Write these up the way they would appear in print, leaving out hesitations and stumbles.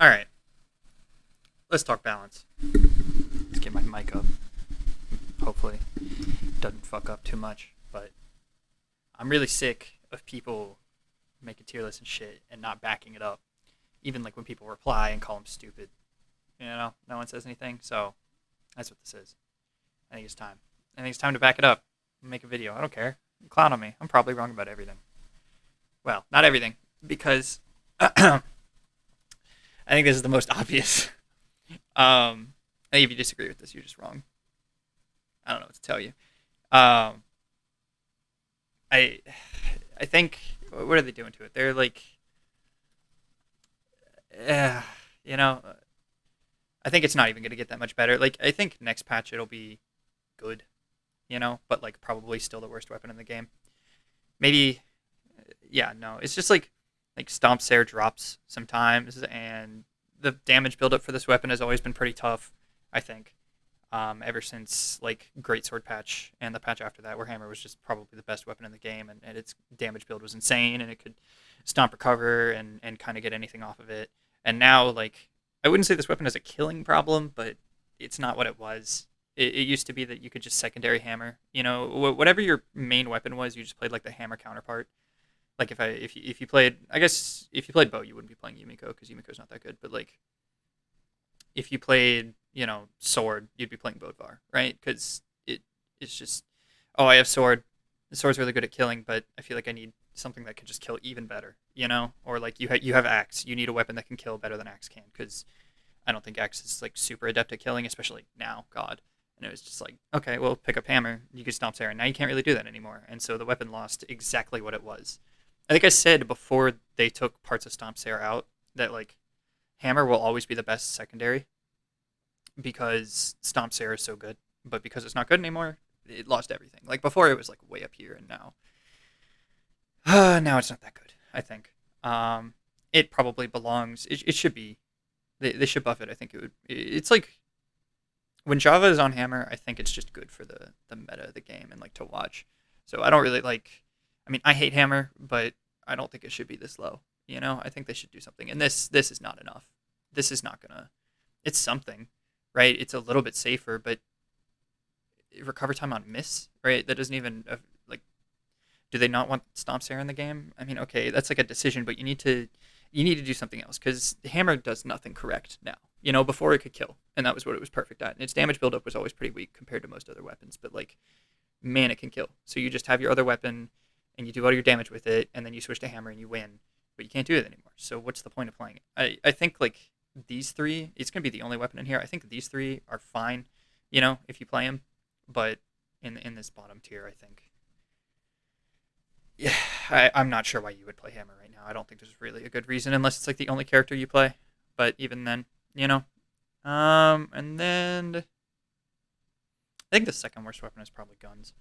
All right, let's talk balance. Let's get my mic up. Hopefully, it doesn't fuck up too much. But I'm really sick of people making tier lists and shit and not backing it up. Even like when people reply and call them stupid. No one says anything. So that's what this is. I think it's time. I think it's time to back it up. Make a video. I don't care. Clown on me. I'm probably wrong about everything. Well, not everything, because I think this is the most obvious. I think if you disagree with this, you're just wrong. I don't know what to tell you. Um, I I think, what are they doing to it? They're like, uh, you know, I think it's not even going to get that much better. Like, I think next patch it'll be good, but like probably still the worst weapon in the game. Maybe, yeah, no, it's just like Stomp Air drops sometimes, and the damage buildup for this weapon has always been pretty tough. I think. Ever since like Greatsword patch and the patch after that, where Hammer was just probably the best weapon in the game, and its damage build was insane, and it could stomp recover and kind of get anything off of it. And now, like, I wouldn't say this weapon has a killing problem, but it's not what it was. It used to be that you could just secondary hammer. Whatever your main weapon was, you just played like the hammer counterpart. Like if you played, I guess if you played bow, you wouldn't be playing Yumiko because Yumiko's not that good. But like if you played, sword, you'd be playing Bodvar, right? Because it's just, oh, I have sword. The sword's really good at killing, but I feel like I need something that can just kill even better, Or like you have axe, you need a weapon that can kill better than axe can, because I don't think axe is like super adept at killing, especially now. God, and it was just like, okay, well, pick up hammer, you can stomp Sarah. Now you can't really do that anymore, and so the weapon lost exactly what it was. I think I said before they took parts of Stomp Sarah out that like hammer will always be the best secondary because Stomp Sarah is so good. But because it's not good anymore, it lost everything. Like before, it was like way up here, and now, now it's not that good. I think it probably belongs. It should be. They should buff it. I think it would. It's like when Java is on Hammer. I think it's just good for the meta of the game and like to watch. So I don't really like. I mean, I hate Hammer, but I don't think it should be this low. I think they should do something. And this is not enough. This is not gonna. It's something, right? It's a little bit safer, but recover time on miss, right? That doesn't even like. Do they not want Stomp Sarah in the game? I mean, okay, that's like a decision, but you need to do something else because the hammer does nothing correct now. Before it could kill, and that was what it was perfect at. And its damage buildup was always pretty weak compared to most other weapons, but like, man, it can kill. So you just have your other weapon, and you do all your damage with it, and then you switch to hammer and you win. But you can't do it anymore. So what's the point of playing it? I think like these three, it's gonna be the only weapon in here. I think these three are fine, if you play them, but in this bottom tier, I think, yeah, I'm not sure why you would play hammer right now. I don't think there's really a good reason unless it's like the only character you play. But even then, and then I think the second worst weapon is probably guns.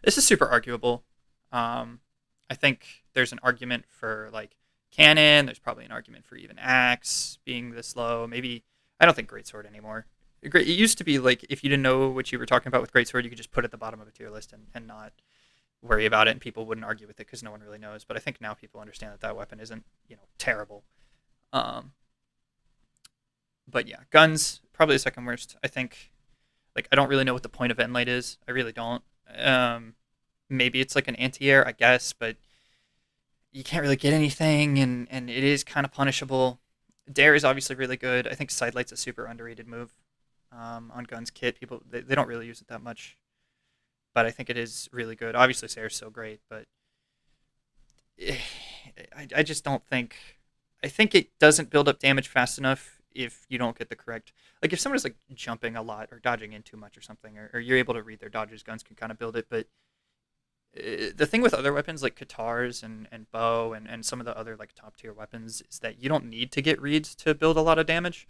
This is super arguable. I think there's an argument for like cannon. There's probably an argument for even axe being this low. Maybe I don't think greatsword anymore. It used to be like if you didn't know what you were talking about with greatsword, you could just put it at the bottom of a tier list and not worry about it, and people wouldn't argue with it because no one really knows. But I think now people understand that that weapon isn't terrible. Um, but yeah, guns probably the second worst. I think like I don't really know what the point of Endlight is. I really don't. Um, Maybe it's like an anti-air, I guess, but you can't really get anything, and it is kind of punishable. Dare is obviously really good. I think Sidelight's a super underrated move on Guns Kit. People they don't really use it that much, but I think it is really good. Obviously, Sayre's so great, but I just don't think. I think it doesn't build up damage fast enough if you don't get the correct. Like if someone is like jumping a lot or dodging in too much or something, or you're able to read their dodges, guns can kind of build it. But the thing with other weapons like Katars and bow and some of the other like top tier weapons is that you don't need to get reads to build a lot of damage.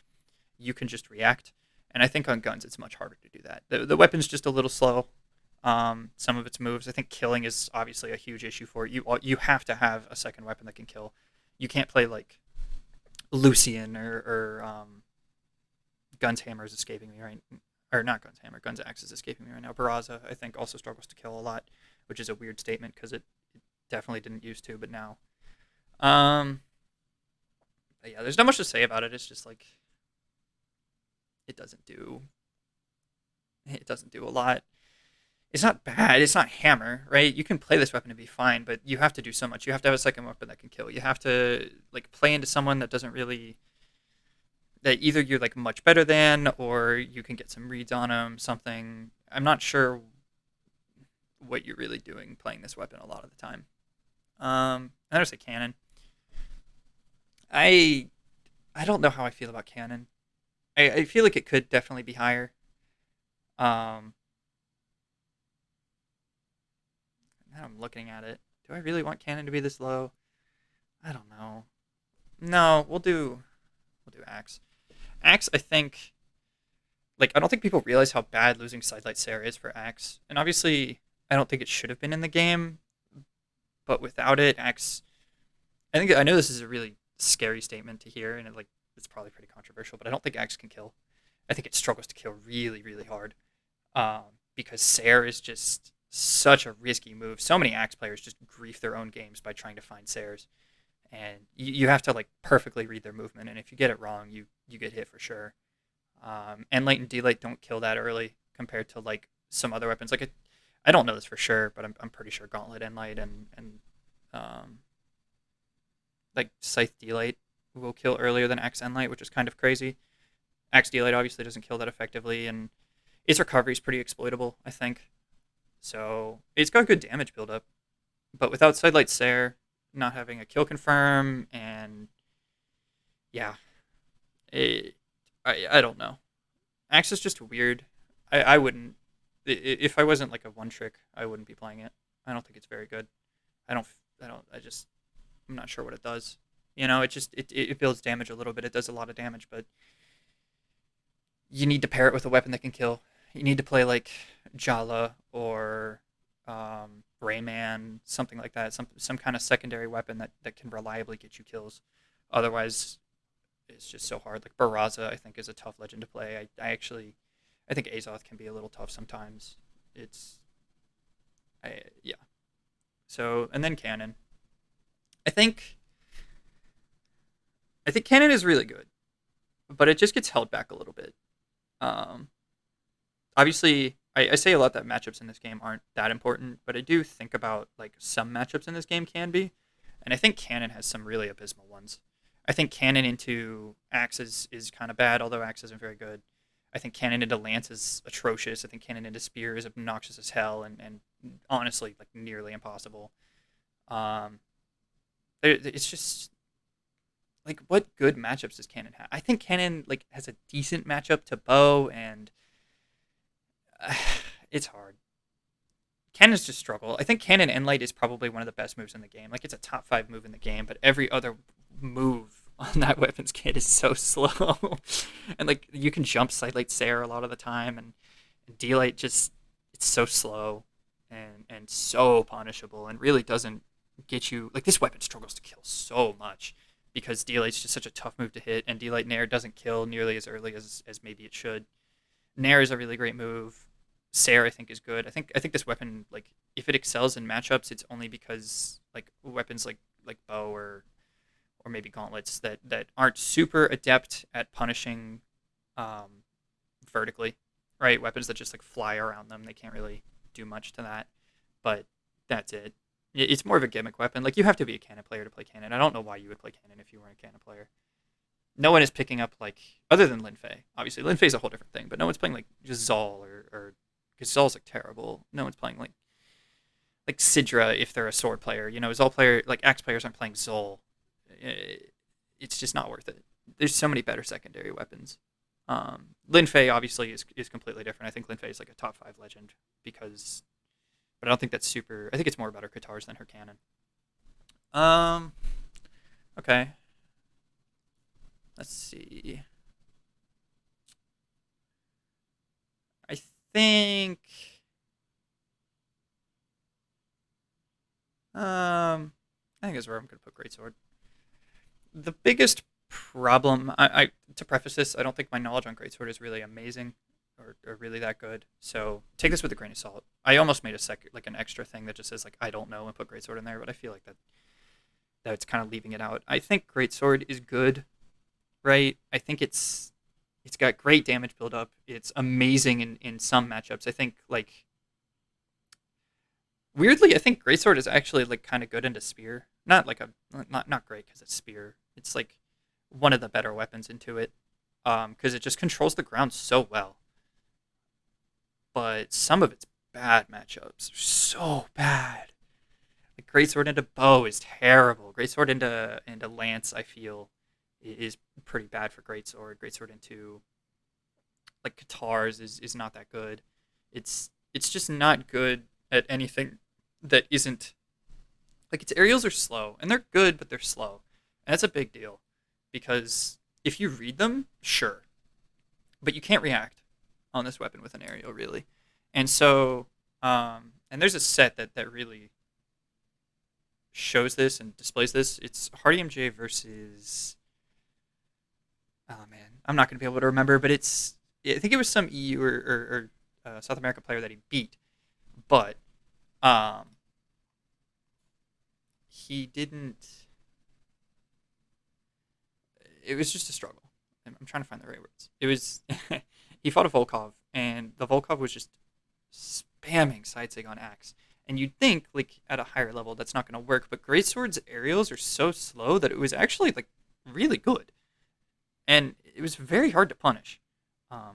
You can just react. And I think on guns it's much harder to do that. The weapon's just a little slow. Some of its moves, I think killing is obviously a huge issue for it. You have to have a second weapon that can kill. You can't play like Lucian or Guns Hammer is escaping me right, or not Guns Hammer, Guns Axe is escaping me right now. Barraza I think also struggles to kill a lot, which is a weird statement because it definitely didn't used to, but now. Um, But yeah, there's not much to say about it. It's just like it doesn't do it doesn't do a lot. It's not bad. It's not hammer, right? You can play this weapon and be fine, but you have to do so much. You have to have a second weapon that can kill. You have to like play into someone that doesn't really that either you're like much better than or you can get some reads on them, something. I'm not sure what you're really doing playing this weapon a lot of the time. I don't say cannon. I I don't know how I feel about cannon. I feel like it could definitely be higher. Um, Now I'm looking at it. Do I really want cannon to be this low? I don't know. No, we'll do axe. Axe, I think like I don't think people realize how bad losing Sidelight Sarah is for axe. And obviously, I don't think it should have been in the game, but without it, axe. I know this is a really scary statement to hear, and it's probably pretty controversial, but I don't think axe can kill. I think it struggles to kill really, really hard. Um, because Sarah is just such a risky move. So many axe players just grief their own games by trying to find Sarahs, and you have to like perfectly read their movement, and if you get it wrong, you get hit for sure. And light and delight don't kill that early compared to like some other weapons. I don't know this for sure, but I'm pretty sure Gauntlet and light and um, like Scythe delight will kill earlier than Axe and light, which is kind of crazy. Axe delight obviously doesn't kill that effectively, and its recovery is pretty exploitable, I think. So it's got good damage buildup, but without Sidelight Sare, not having a kill confirm, and yeah, it, I don't know. Axe is just weird. I wouldn't if I wasn't like a one trick, I wouldn't be playing it. I don't think it's very good. I don't I don't I just I'm not sure what it does. It builds damage a little bit. It does a lot of damage, but you need to pair it with a weapon that can kill. You need to play like Jala or Rayman, something like that. Some kind of secondary weapon that can reliably get you kills. Otherwise, it's just so hard. Like Barraza, I think is a tough legend to play. I think Azoth can be a little tough sometimes. It's yeah. So and then Cannon. I think I think Cannon is really good, but it just gets held back a little bit. Um, Obviously, I say a lot that matchups in this game aren't that important, but I do think about like some matchups in this game can be, and I think Cannon has some really abysmal ones. I think Cannon into Axe is kind of bad, although Axe isn't very good. I think Cannon into Lance is atrocious. I think Cannon into Spear is obnoxious as hell, and honestly like nearly impossible. Um, it's just like what good matchups does Cannon have? I think Cannon like has a decent matchup to Bow and it's hard. Cannons just struggle. I think Cannon and Light is probably one of the best moves in the game. Like it's a top five move in the game, but every other move on that weapons kit is so slow. And like you can jump Sidelight Sarah a lot of the time, and D-Light just it's so slow and so punishable, and really doesn't get you like this weapon struggles to kill so much because D-Light's just such a tough move to hit, and D-Light Nair doesn't kill nearly as early as maybe it should. Nair is a really great move. Sarah, I think, is good. I think this weapon, like, if it excels in matchups, it's only because like weapons like bow or maybe gauntlets that aren't super adept at punishing um, vertically, right? Weapons that just like fly around them, they can't really do much to that. But that's it. It's more of a gimmick weapon. Like you have to be a cannon player to play cannon. I don't know why you would play cannon if you weren't a cannon player. No one is picking up like other than Lin Fei. Obviously, Lin Fei's a whole different thing, but no one's playing like just Zol or because Zol's like terrible. No one's playing like Sidra if they're a sword player. Zol player like axe players aren't playing Zol. It's just not worth it. There's so many better secondary weapons. Lin Fei obviously is completely different. I think Lin Fei is like a top five legend because, but I don't think that's super. I think it's more about her Katars than her cannon. Um. Okay. Let's see. I think I think is where I'm gonna put Greatsword. The biggest problem I to preface this, I don't think my knowledge on Greatsword is really amazing or really that good. So take this with a grain of salt. I almost made an extra thing that just says like I don't know and put Greatsword in there, but I feel like that's kind of leaving it out. I think Greatsword is good, right? I think it's got great damage buildup. It's amazing in some matchups. I think like weirdly, I think Greatsword is actually like kind of good into spear. Not like a not great because it's spear. It's like one of the better weapons into it, because it just controls the ground so well. But some of its bad matchups are so bad. Like Greatsword into bow is terrible. Greatsword into lance, I feel, is pretty bad for Greatsword. Greatsword into like Katars is not that good. It's just not good at anything that isn't like its aerials are slow and they're good, but they're slow, and that's a big deal because if you read them, sure, but you can't react on this weapon with an aerial really, and so and there's a set that really shows this and displays this. It's Hardy MJ versus oh man, I'm not gonna be able to remember, but I think it was some EU or South America player that he beat, but um, he didn't. It was just a struggle. I'm trying to find the right words. It was he fought a Volkov, and the Volkov was just spamming Scythe on axe. And you'd think like at a higher level that's not going to work, but Greatsword's aerials are so slow that it was actually like really good, and it was very hard to punish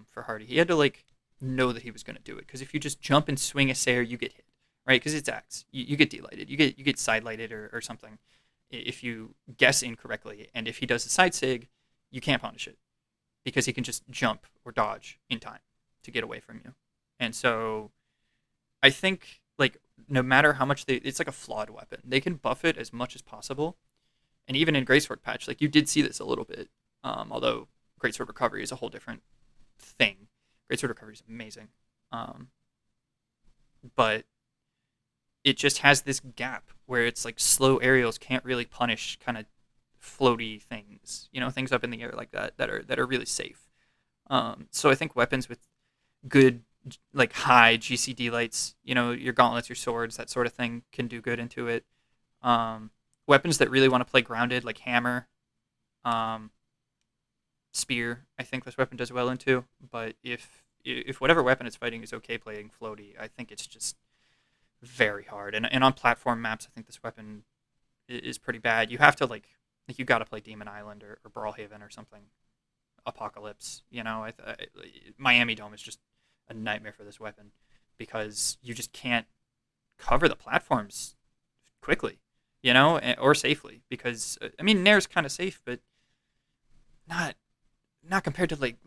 for Hardy. He had to like know that he was going to do it because if you just jump and swing a Sayer, you get hit, right? Because it's axe, you get delighted, you get side lighted or something if you guess incorrectly, and if he does a side sig, you can't punish it because he can just jump or dodge in time to get away from you. And so I think like no matter how much it's like a flawed weapon. They can buff it as much as possible, and even in Greatsword patch, like you did see this a little bit. Although Greatsword recovery is a whole different thing. Greatsword recovery is amazing, but it just has this gap where it's like slow aerials can't really punish kind of floaty things, things up in the air like that are really safe. So I think weapons with good like high GCD lights, your gauntlets, your swords, that sort of thing can do good into it. Weapons that really want to play grounded, like hammer, spear, I think this weapon does well into. But if whatever weapon it's fighting is okay playing floaty, I think it's just very hard. And on platform maps, I think this weapon is pretty bad. You have to like you got to play Demon Island or Brawlhaven or something. Apocalypse, Miami Dome is just a nightmare for this weapon because you just can't cover the platforms quickly, or safely. Because I mean, Nair's kind of safe, but not compared to like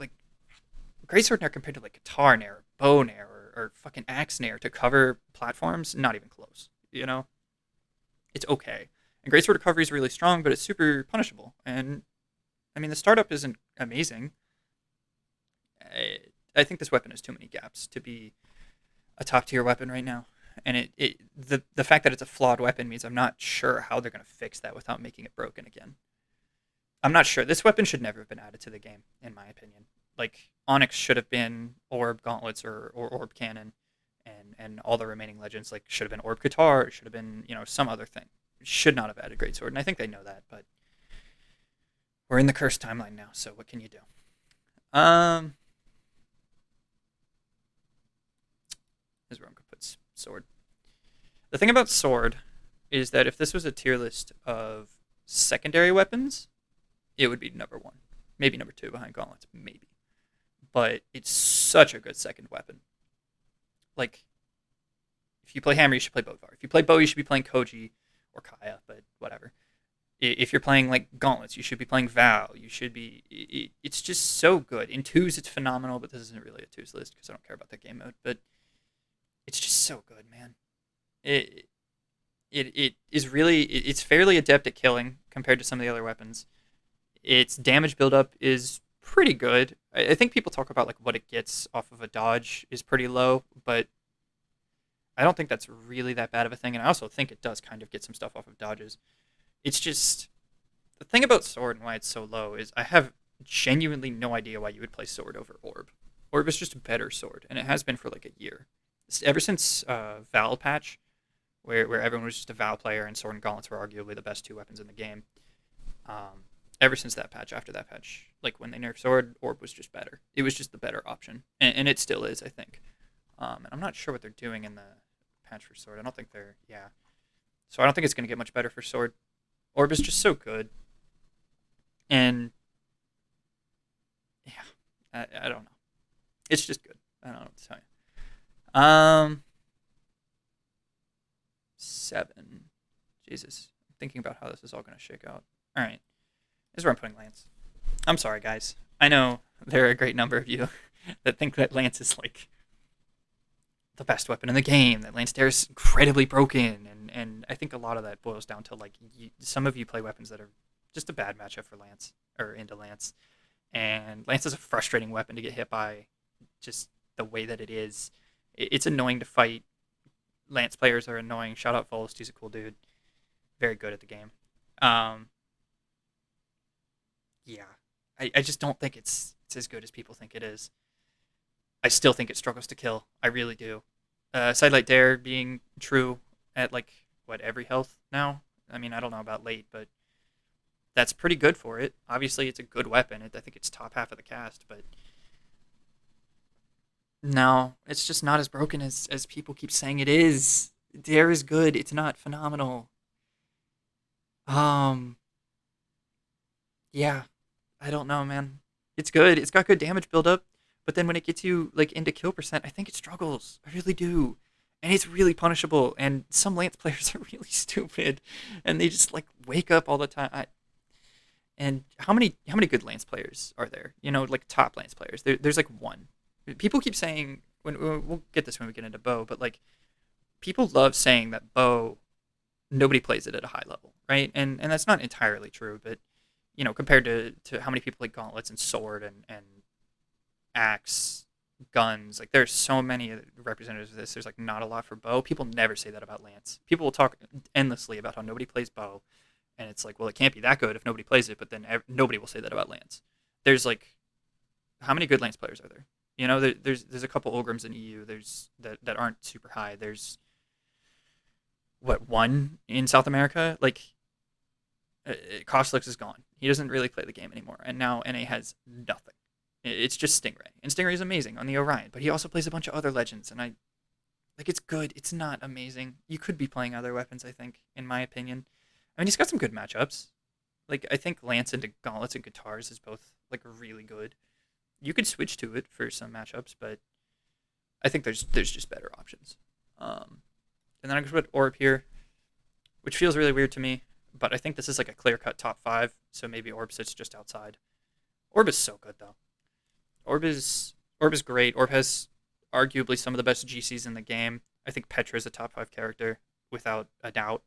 Greatsword Nair compared to like Katar Nair, Bow Nair, or fucking Axe Nair to cover platforms. Not even close. It's okay. And Greatsword recovery is really strong, but it's super punishable. And I mean, the startup isn't amazing. I think this weapon has too many gaps to be a top tier weapon right now. And the fact that it's a flawed weapon means I'm not sure how they're going to fix that without making it broken again. I'm not sure. This weapon should never have been added to the game, in my opinion. Like, Onyx should have been Orb Gauntlets or Orb Cannon, and all the remaining legends like should have been Orb Katar, should have been, some other thing. Should not have added Greatsword, and I think they know that, but we're in the cursed timeline now, so what can you do? Is where I'm gonna put sword. The thing about sword is that if this was a tier list of secondary weapons, it would be number one, maybe number two behind gauntlets, maybe. But it's such a good second weapon. Like, if you play hammer, you should play Bodvar. If you play bow, you should be playing Koji or Kaya, but whatever. If you're playing like gauntlets, you should be playing Val. You should be. It's just so good. In twos, it's phenomenal, but this isn't really a twos list because I don't care about that game mode. But it's just so good, man. It is really it's fairly adept at killing compared to some of the other weapons. Its damage buildup is pretty good. I think people talk about like what it gets off of a dodge is pretty low, but I don't think that's really that bad of a thing. And I also think it does kind of get some stuff off of dodges. It's just the thing about sword and why it's so low is I have genuinely no idea why you would play sword over orb. Orb is just a better sword, and it has been for like a year. Ever since Val patch, where everyone was just a Vow player, and Sword and Gauntlets were arguably the best two weapons in the game. Ever since that patch, after that patch, like when they nerfed Sword, Orb was just better. It was just the better option, and it still is, I think. And I'm not sure what they're doing in the patch for Sword. I don't think they're, yeah. So I don't think it's going to get much better for Sword. Orb is just so good. And, yeah, I don't know. It's just good. I don't know what to tell you. 7. Jesus. I'm thinking about how this is all going to shake out. All right. This is where I'm putting Lance. I'm sorry, guys. I know there are a great number of you that think that Lance is like the best weapon in the game, that Lance Dare is incredibly broken, and I think a lot of that boils down to like some of you play weapons that are just a bad matchup for Lance, or into Lance, and Lance is a frustrating weapon to get hit by, just the way that it is. It's annoying to fight. Lance players are annoying. Shout out Volst, he's a cool dude, very good at the game. Um, yeah, I just don't think it's as good as people think it is. I still think it struggles to kill. I really do. Sidelight Dare being true at like what, every health now. I mean, I don't know about late, but that's pretty good for it. Obviously, it's a good weapon. I think it's top half of the cast, but no, it's just not as broken as people keep saying it is. Dare is good. It's not phenomenal. Um, yeah, I don't know, man. It's good. It's got good damage buildup, but then when it gets you like into kill percent, I think it struggles. I really do, and it's really punishable. And some Lance players are really stupid, and they just like wake up all the time. And how many good Lance players are there? You know, like top Lance players. There's like one. People keep saying, when we'll get this when we get into bow, but like people love saying that bow, nobody plays it at a high level, right? And that's not entirely true, but you know, compared to how many people play gauntlets and sword and axe, guns, like there's so many representatives of this. There's like not a lot for bow. People never say that about Lance. People will talk endlessly about how nobody plays bow, and it's like, well, it can't be that good if nobody plays it. But then nobody will say that about Lance. There's like, how many good Lance players are there? You know, there's a couple Ulgrims in EU. There's that aren't super high. There's what, one in South America. Like, Kostlix is gone. He doesn't really play the game anymore, and now NA has nothing. It's just Stingray, and Stingray is amazing on the Orion, but he also plays a bunch of other legends, and I like, it's good. It's not amazing. You could be playing other weapons, I think, in my opinion. I mean, he's got some good matchups. Like, I think Lance into Gauntlets and Katars is both like really good. You could switch to it for some matchups, but I think there's just better options. And then I just put Orb here, which feels really weird to me, but I think this is like a clear-cut top 5, so maybe Orb sits just outside. Orb is so good, though. Orb is great. Orb has arguably some of the best GCs in the game. I think Petra is a top 5 character, without a doubt.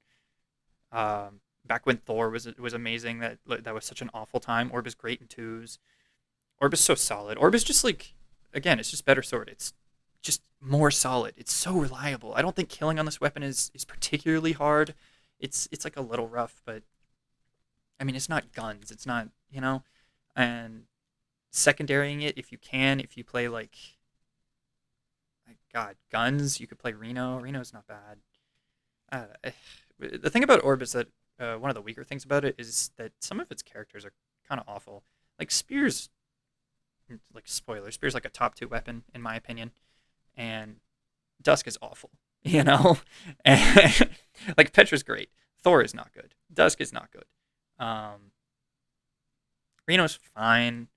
Back when Thor was amazing, that was such an awful time. Orb is great in 2s. Orb is so solid. Orb is just like, again, it's just better sword. It's just more solid. It's so reliable. I don't think killing on this weapon is particularly hard. It's like a little rough, but I mean, it's not guns. It's not, you know, and secondarying it if you can, if you play like God, guns, you could play Reno. Reno's not bad. The thing about Orb is that one of the weaker things about it is that some of its characters are kind of awful. Like Spear's, like spoiler, Spear's like a top 2 weapon in my opinion, and Dusk is awful. You know, and like Petra's great. Thor is not good. Dusk is not good. Reno's fine.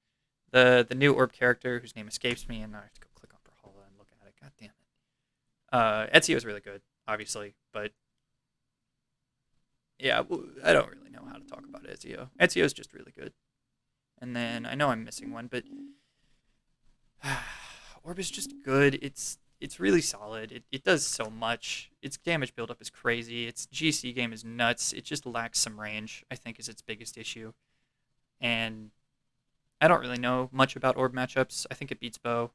The new Orb character whose name escapes me, and I have to go click on Brawlhalla and look at it. God damn it. Ezio is really good, obviously, but yeah, I don't really know how to talk about Ezio. Ezio is just really good. And then I know I'm missing one, but Orb is just good. It's really solid. It does so much. Its damage buildup is crazy. Its GC game is nuts. It just lacks some range, I think, is its biggest issue. And I don't really know much about Orb matchups. I think it beats Bow,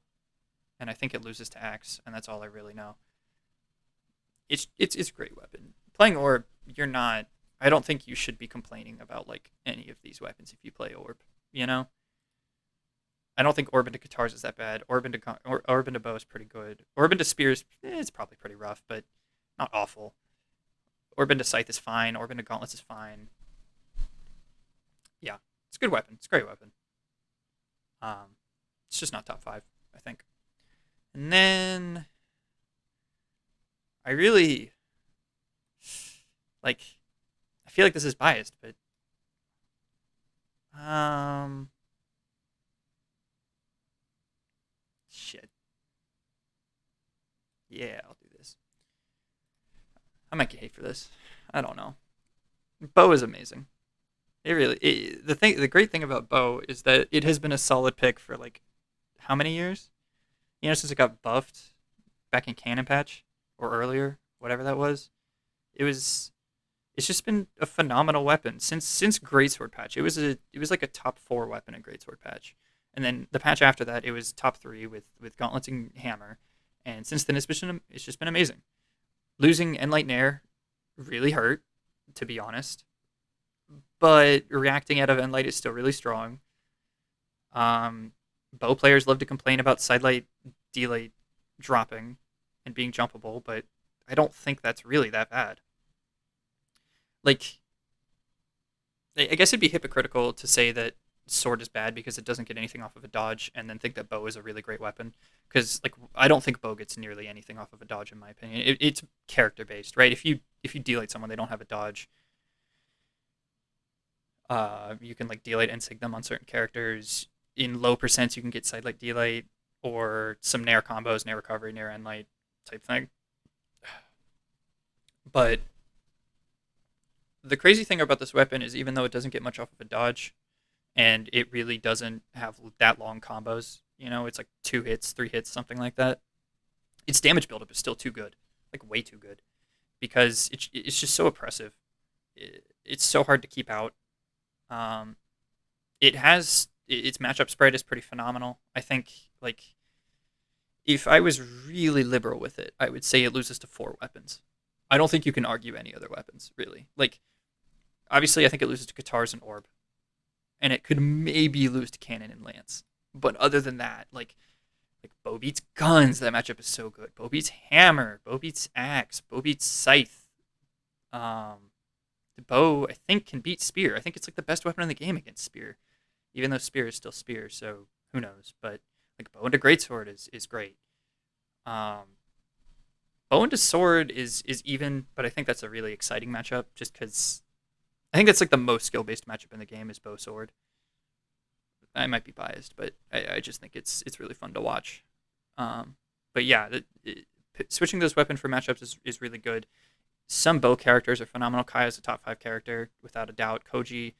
and I think it loses to Axe, and that's all I really know. It's a great weapon. Playing Orb, you're not. I don't think you should be complaining about like any of these weapons if you play Orb. You know, I don't think Orb into Katars is that bad. Orb into Bow is pretty good. Orb into Spears, it's probably pretty rough, but not awful. Orb into Scythe is fine. Orb into Gauntlets is fine. Yeah, it's a good weapon. It's a great weapon. Um, it's just not top 5, I think. And then I really like. I feel like this is biased, but um, shit. Yeah, I'll do this. I might get hate for this. I don't know. Bow is amazing. The great thing about Bow is that it has been a solid pick for like how many years? Since it got buffed back in Cannon Patch or earlier, whatever that was. It was it's just been a phenomenal weapon since Greatsword patch. It was like a top 4 weapon in Greatsword patch, and then the patch after that it was top 3 with Gauntlets and Hammer, and since then it's just been amazing. Losing Enlight Nair really hurt, to be honest, but reacting out of Enlight is still really strong. Um, Bow players love to complain about sidelight, delight dropping and being jumpable, but I don't think that's really that bad. Like, I guess it'd be hypocritical to say that sword is bad because it doesn't get anything off of a dodge, and then think that bow is a really great weapon. Because like I don't think bow gets nearly anything off of a dodge in my opinion. It's character based, right? If you delete someone, they don't have a dodge. You can like delete and sig them on certain characters. In low percents, you can get sidelight delete or some nair combos, nair recovery, nair endlight type thing. But the crazy thing about this weapon is even though it doesn't get much off of a dodge, and it really doesn't have that long combos, it's like 2 hits, 3 hits, something like that. Its damage buildup is still too good, like way too good, because it's just so oppressive. It's so hard to keep out. Um, it has its matchup spread is pretty phenomenal. I think like if I was really liberal with it, I would say it loses to 4 weapons. I don't think you can argue any other weapons really. Like obviously, I think it loses to Katars and Orb, and it could maybe lose to Cannon and Lance. But other than that, like Bow beats Guns. That matchup is so good. Bow beats Hammer. Bow beats Axe. Bow beats Scythe. The Bow I think can beat Spear. I think it's like the best weapon in the game against Spear, even though Spear is still Spear. So who knows? But like Bow into Greatsword is great. Um, Bow into Sword is even, but I think that's a really exciting matchup just because I think that's like the most skill based matchup in the game is Bow Sword. I might be biased, but I just think it's really fun to watch. But yeah, switching those weapon for matchups is really good. Some Bow characters are phenomenal. Kai is a top 5 character without a doubt. Koji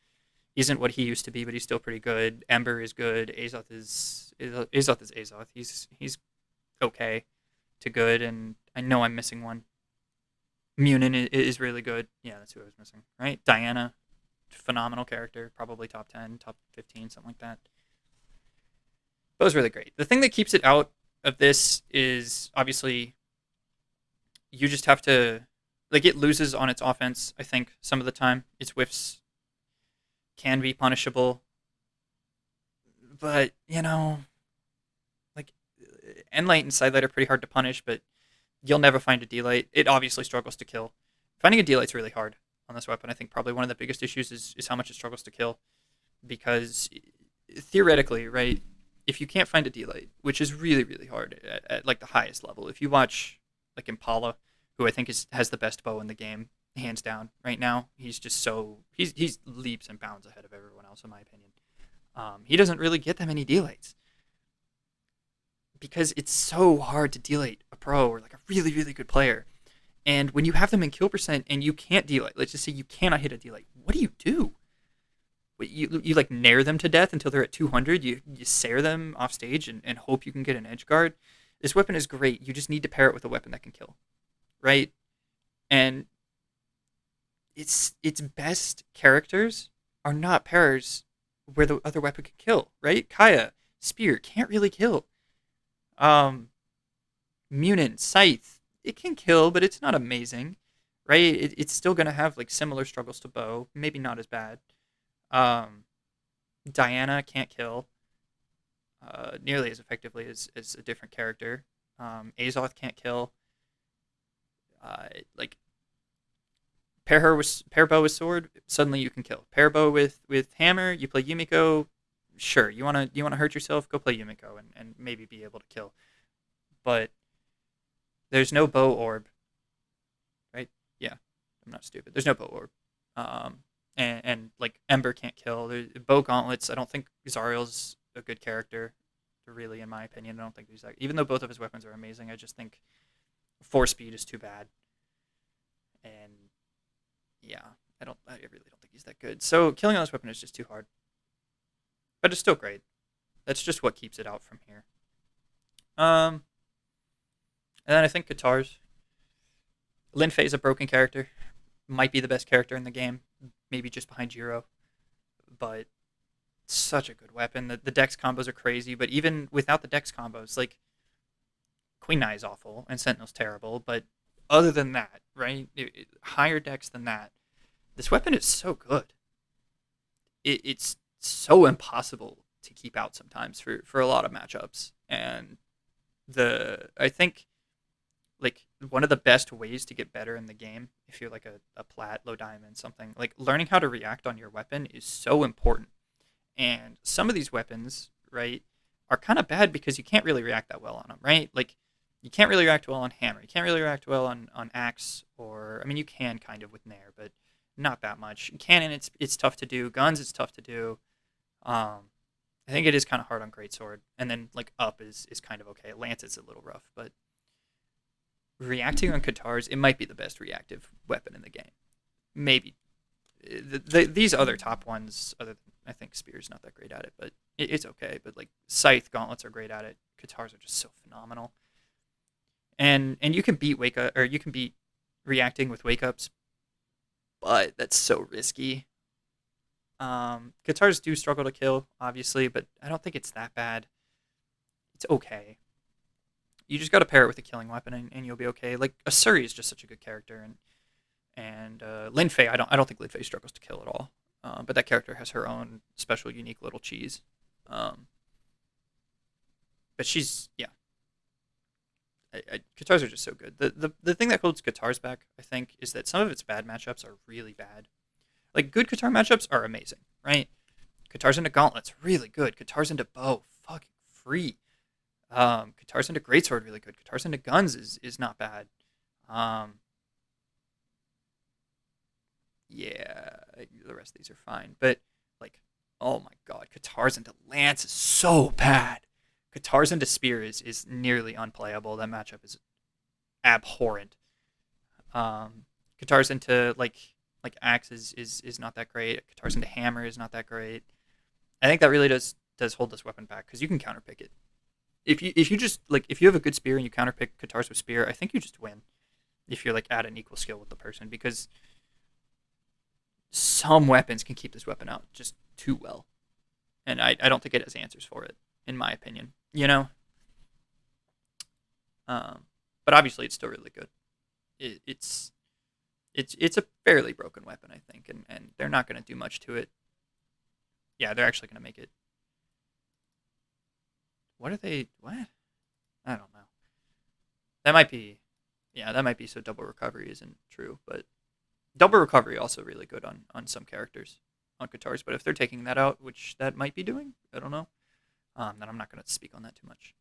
isn't what he used to be, but he's still pretty good. Ember is good. Azoth is Azoth. He's okay to good, and I know I'm missing one. Munin is really good. Yeah, that's who I was missing. Right, Diana, phenomenal character, probably top 10, top 15, something like that. Bow's really great. The thing that keeps it out of this is obviously you just have to like it loses on its offense. I think some of the time its whiffs can be punishable, but like Endlight and Sidelight are pretty hard to punish, but you'll never find a D-Light. It obviously struggles to kill. Finding a D-Light's really hard on this weapon. I think probably one of the biggest issues is how much it struggles to kill. Because theoretically, right, if you can't find a D-Light, which is really, really hard at like the highest level, if you watch like Impala, who I think has the best bow in the game, hands down, right now, he's just he's leaps and bounds ahead of everyone else, in my opinion. He doesn't really get that many D-Lights. Because it's so hard to delete a pro or like a really, really good player. And when you have them in kill percent and you can't delete, let's just say you cannot hit a delete, what do you do? You like nair them to death until they're at 200. You sare them off stage and hope you can get an edge guard. This weapon is great. You just need to pair it with a weapon that can kill, right? And its best characters are not pairs where the other weapon can kill, right? Kaya, Spear can't really kill. Um, Munin, Scythe, it can kill, but it's not amazing, right? It's still gonna have like similar struggles to Bow, maybe not as bad. Um, Diana can't kill nearly as effectively as a different character. Azoth can't kill. Like pair bow with sword, suddenly you can kill. Pair bow with hammer, you play Yumiko, sure. You wanna hurt yourself, go play Yumiko and maybe be able to kill. But there's no bow orb, right? Yeah, I'm not stupid. There's no bow orb. And like Ember can't kill. There's bow gauntlets. I don't think Zariel's a good character, really, in my opinion. I don't think he's like, even though both of his weapons are amazing, I just think 4 speed is too bad. And yeah, I really don't think he's that good. So killing on this weapon is just too hard, but it's still great. That's just what keeps it out from here. Um, and then I think Katars. Lin Fei's a broken character. Might be the best character in the game, maybe just behind Jiro. But such a good weapon. The dex combos are crazy, but even without the dex combos, like Queen Eye is awful and Sentinel's terrible. But other than that, right, higher dex than that, this weapon is so good. It's so impossible to keep out sometimes for a lot of matchups. And I think like one of the best ways to get better in the game, if you're like a plat, low diamond, something, like learning how to react on your weapon is so important. And some of these weapons, right, are kind of bad because you can't really react that well on them, right? Like you can't really react well on hammer. You can't really react well on axe, or I mean you can kind of with nair, but not that much. Cannon, it's tough to do. Guns, it's tough to do. I think it is kind of hard on greatsword, and then like up is kind of okay. Lance is a little rough, but reacting on Katars, it might be the best reactive weapon in the game. Maybe these other top ones, other than, I think Spear's not that great at it, but it's okay. But like Scythe, Gauntlets are great at it. Katars are just so phenomenal. And you can beat wake up, or you can beat reacting with wake ups, but that's so risky. Katars do struggle to kill, obviously, but I don't think it's that bad. It's okay. You just got to pair it with a killing weapon, and you'll be okay. Like Asuri is just such a good character, and Lin Fei, I don't think Lin Fei struggles to kill at all. But that character has her own special, unique little cheese. But she's yeah. Katars are just so good. The thing that holds Katars back, I think, is that some of its bad matchups are really bad. Like good Katar matchups are amazing, right? Katars into Gauntlets, really good. Katars into Bow, fucking free. Katars into Greatsword, really good. Katars into Guns is not bad. Um, yeah, the rest of these are fine. But like, oh my god, Katars into Lance is so bad. Katars into Spear is nearly unplayable. That matchup is abhorrent. Katars into like Axe is not that great. Katars into Hammer is not that great. I think that really does hold this weapon back because you can counterpick it. If you just like if you have a good spear and you counterpick Katars with spear, I think you just win. If you're like at an equal skill with the person, because some weapons can keep this weapon out just too well, and I don't think it has answers for it, in my opinion. You know, but obviously it's still really good. It's a fairly broken weapon, I think, and they're not going to do much to it. Yeah, they're actually going to make it. What are they? What? I don't know. That might be. Yeah, that might be so double recovery isn't true, but double recovery also really good on some characters on Katars. But if they're taking that out, which that might be doing, I don't know. Then I'm not going to speak on that too much.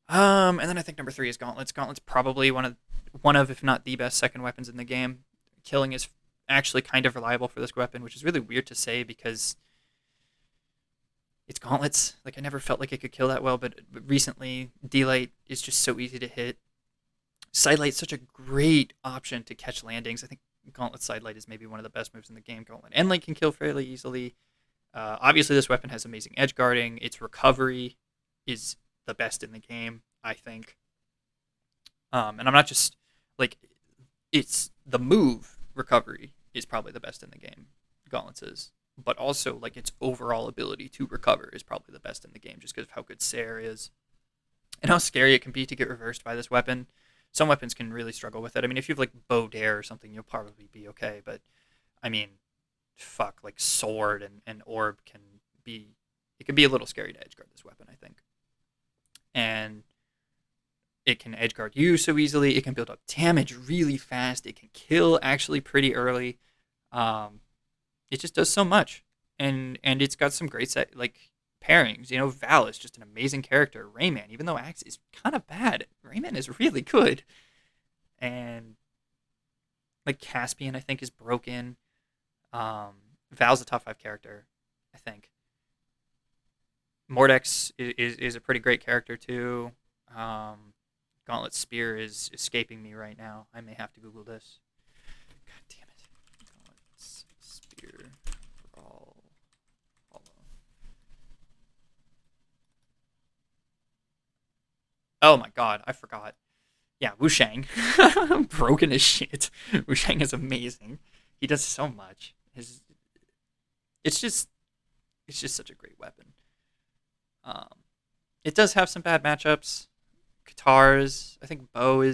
And then I think number 3 is Gauntlets. Gauntlets probably one of if not the best second weapons in the game. Killing is actually kind of reliable for this weapon, which is really weird to say because it's Gauntlets. Like I never felt like it could kill that well, but recently D-Light is just so easy to hit. Sidelight's such a great option to catch landings. I think Gauntlet Sidelight is maybe one of the best moves in the game. Gauntlet Endlight can kill fairly easily. Obviously, this weapon has amazing edge guarding. Its recovery is the best in the game, I think. And I'm not just like it's the move recovery is probably the best in the game. Gauntlets is, but also like its overall ability to recover is probably the best in the game, just because of how good Sair is and how scary it can be to get reversed by this weapon. Some weapons can really struggle with it. I mean, if you have like Bow Dare or something, you'll probably be okay. But I mean, fuck, like Sword and Orb can be. It can be a little scary to edgeguard this weapon, I think. And It can edgeguard you so easily. It can build up damage really fast. It can kill actually pretty early. Um, it just does so much, and it's got some great like pairings. You know, Val is just an amazing character. Rayman, even though Axe is kind of bad, Rayman is really good. And like Caspian, I think is broken. Um, Val's a top 5 character, I think. Mordex is a pretty great character too. Um, Gauntlet Spear is escaping me right now. I may have to Google this. God damn it. Gauntlet Spear Brawl Hollow. Oh my god, I forgot. Yeah, Wushang. Broken as shit. Wushang is amazing. He does so much. It's just it's just such a great weapon. Um, it does have some bad matchups. Katars, I think bow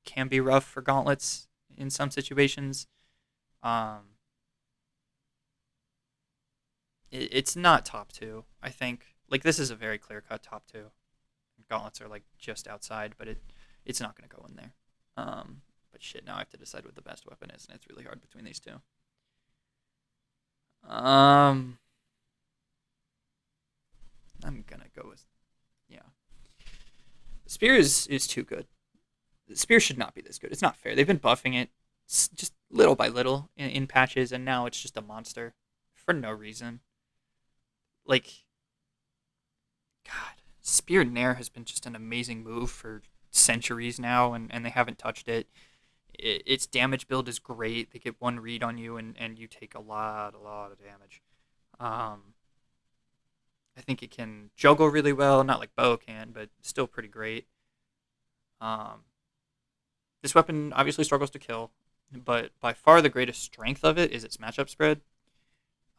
can be rough for gauntlets in some situations. Um, it's not top 2. I think like this is a very clear cut top 2. Gauntlets are like just outside, but it's not going to go in there. But shit, now I have to decide what the best weapon is, and it's really hard between these two. I'm gonna go with yeah. The spear is too good. The spear should not be this good. It's not fair. They've been buffing it just little by little in patches, and now it's just a monster for no reason. Like, God, Spear Nair has been just an amazing move for centuries now, and they haven't touched it. Its damage build is great. They get one read on you, and you take a lot of damage. I think it can juggle really well, not like bow can, but still pretty great. Um, this weapon obviously struggles to kill, but by far the greatest strength of it is its matchup spread.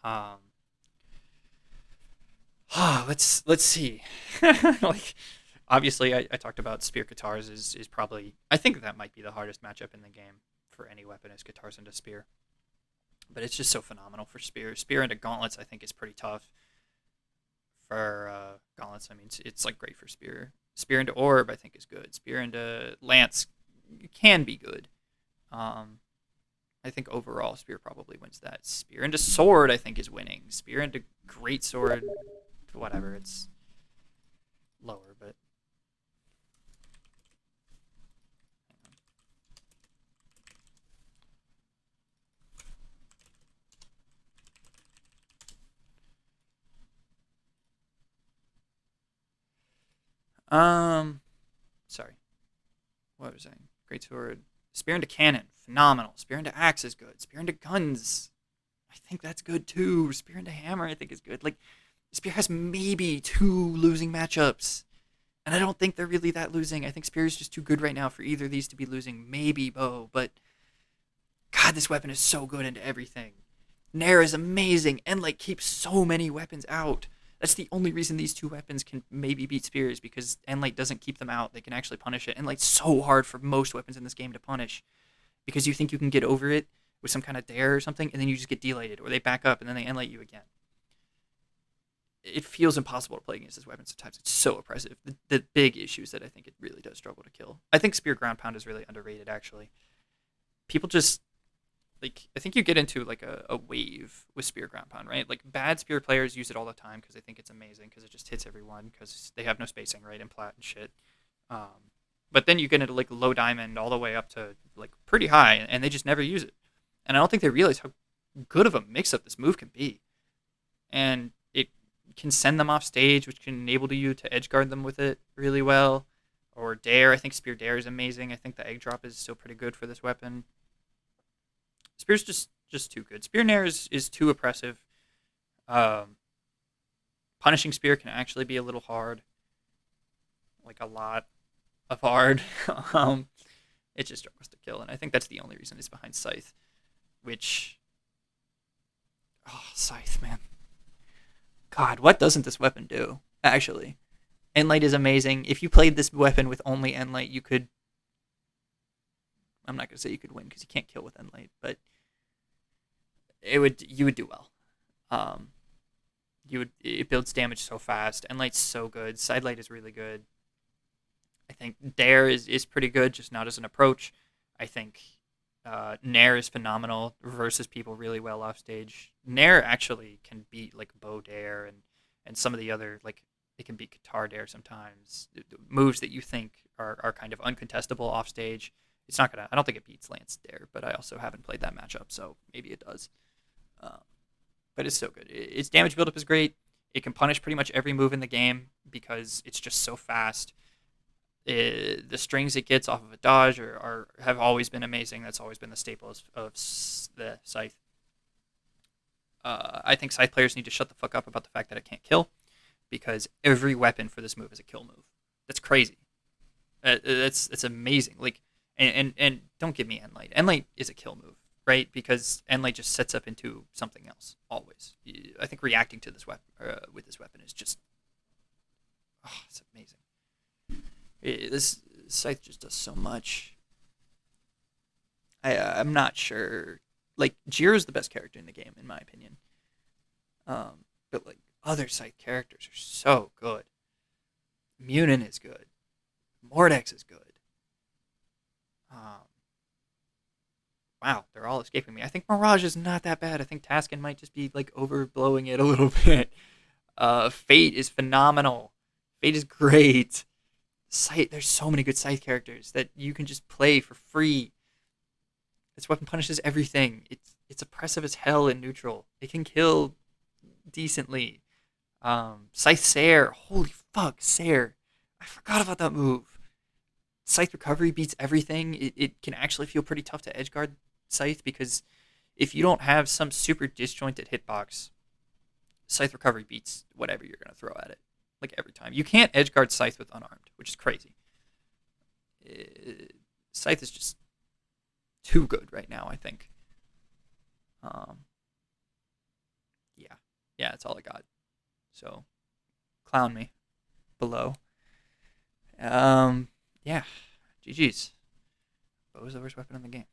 Um, let's see. Like obviously, I talked about Spear Katars is probably I think that might be the hardest matchup in the game for any weapon is Katars into Spear. But it's just so phenomenal for Spear. Spear into Gauntlets I think is pretty tough. For Gauntlets, I mean it's like great for Spear. Spear into Orb I think is good. Spear into Lance can be good. Um, I think overall Spear probably wins that. Spear into Sword I think is winning. Spear into Greatsword, whatever, it's lower, but sorry, what was I saying? Greatsword, Spear into Cannon, phenomenal. Spear into Axe is good. Spear into Guns, I think that's good too. Spear into Hammer, I think is good. Like Spear has maybe 2 losing matchups, and I don't think they're really that losing. I think Spear is just too good right now for either of these to be losing. Maybe Bow, but God, this weapon is so good into everything. Nair is amazing, and like keeps so many weapons out. That's the only reason these 2 weapons can maybe beat Spears because Enlight doesn't keep them out. They can actually punish it. Enlight's so hard for most weapons in this game to punish because you think you can get over it with some kind of dare or something, and then you just get delighted, or they back up and then they Enlight you again. It feels impossible to play against this weapon sometimes. It's so oppressive. The big issue is that I think it really does struggle to kill. I think Spear Ground Pound is really underrated, actually. People just like I think you get into like a wave with Spear Ground Pound, right? Like bad Spear players use it all the time because they think it's amazing because it just hits everyone because they have no spacing, right, and plat and shit. But then you get into like low diamond all the way up to like pretty high, and they just never use it. And I don't think they realize how good of a mix-up this move can be. And it can send them off stage, which can enable you to edge guard them with it really well. Or Dare, I think Spear Dare is amazing. I think the egg drop is still pretty good for this weapon. Spear's just too good. Spear Nair is too oppressive. Um, Punishing Spear can actually be a little hard, like a lot of hard. um, it just struggles to kill, and I think that's the only reason it's behind Scythe. Which, Scythe, man, God, what doesn't this weapon do? Actually, Enlight is amazing. If you played this weapon with only Enlight, you could. I'm not gonna say you could win because you can't kill with Enlight, but you would do well. Um, it builds damage so fast. Enlight's so good. Sidelight is really good. I think Dare is pretty good, just not as an approach. I think Nair is phenomenal, reverses people really well off stage. Nair actually can beat like Bow Dare and some of the other like it can beat Katar Dare sometimes. Moves that you think are kind of uncontestable off stage. It's not gonna. I don't think it beats Lance Dare, but I also haven't played that matchup, so maybe it does. Um, but it's so good. Its damage buildup is great. It can punish pretty much every move in the game because it's just so fast. The strings it gets off of a dodge have always been amazing. That's always been the staple of the Scythe. I think Scythe players need to shut the fuck up about the fact that it can't kill, because every weapon for this move is a kill move. That's crazy. That's amazing. Like, and don't give me Enlight. Enlight is a kill move, right? Because Enlight just sets up into something else always. I think reacting to this weapon with this weapon is just, oh, it's amazing. This Scythe just does so much. I'm not sure. Like, Jiro's the best character in the game, in my opinion. But like other Scythe characters are so good. Munin is good. Mordex is good. Um, wow, they're all escaping me. I think Mirage is not that bad. I think Taskin might just be like overblowing it a little bit. Fate is phenomenal. Fate is great. Scythe, there's so many good Scythe characters that you can just play for free. This weapon punishes everything. It's oppressive as hell in neutral. It can kill decently. Scythe Sair, holy fuck, Sair. I forgot about that move. Scythe Recovery beats everything. It can actually feel pretty tough to edgeguard Scythe because if you don't have some super disjointed hitbox, Scythe Recovery beats whatever you're going to throw at it. Like every time. You can't edgeguard Scythe with unarmed, which is crazy. Scythe is just too good right now, I think. Yeah. Yeah, that's all I got. So, clown me below. Yeah. GG's. What was the worst weapon in the game?